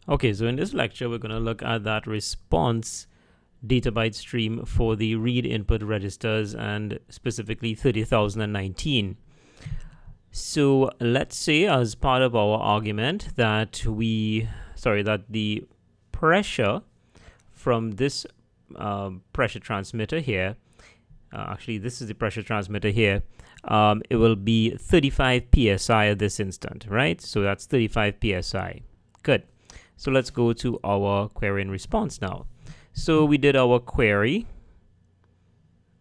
Okay, so in this lecture, we're going to look at that response data byte stream for the read input registers and specifically 30,019. So let's say as part of our argument that that the pressure from this pressure transmitter here, actually this is the pressure transmitter here, it will be 35 psi at this instant, right? So that's 35 psi. Good. So let's go to our query and response now. So we did our query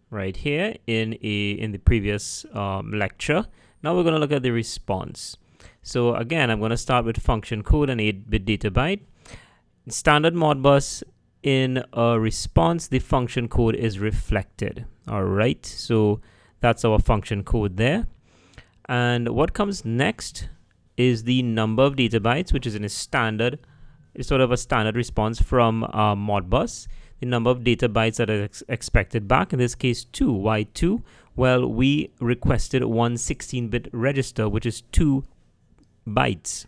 right here in the previous lecture. Now we're going to look at the response. So again, I'm going to start with function code and 8-bit data byte. In standard Modbus, in a response, the function code is reflected. All right, so that's our function code there. And what comes next is the number of data bytes, which is in a standard. It's sort of a standard response from Modbus. The number of data bytes that are expected back, in this case 2. Why 2? Well, we requested one 16-bit register, which is 2 bytes.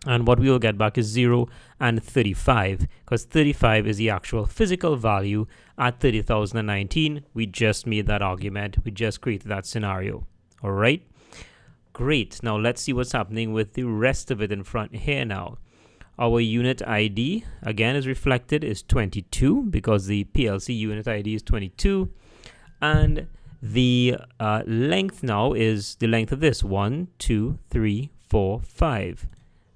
And what we will get back is 0 and 35, because 35 is the actual physical value at 30,019. We just made that argument. We just created that scenario. All right? Great. Now let's see what's happening with the rest of it in front here now. Our unit ID, again, is reflected is 22 because the PLC unit ID is 22. And the length now is the length of this, 1, 2, 3, 4, 5.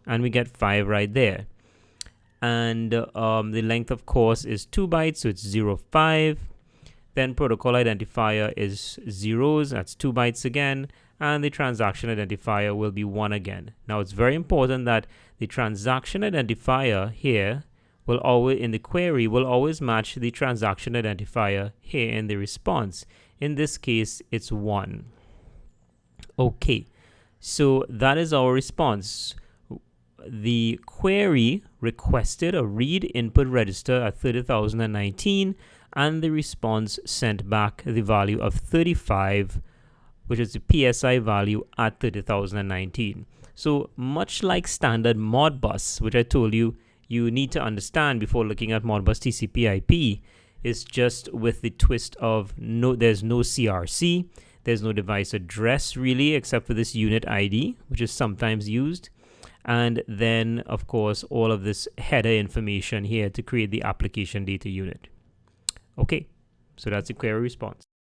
And we get 5 right there. And the length, of course, is 2 bytes, so it's 0, 5. Then protocol identifier is zeros, that's 2 bytes again. And the transaction identifier will be 1 again. Now, it's very important that the transaction identifier here will always, in the query, will always match the transaction identifier here in the response. In this case, it's 1. Okay, so that is our response. The query requested a read input register at 30,019, and the response sent back the value of 35, which is the PSI value at 30,019. So much like standard Modbus, which I told you you need to understand before looking at Modbus TCP IP, is just with the twist of there's no CRC, there's no device address really, except for this unit ID, which is sometimes used. And then, of course, all of this header information here to create the application data unit. Okay, so that's the query response.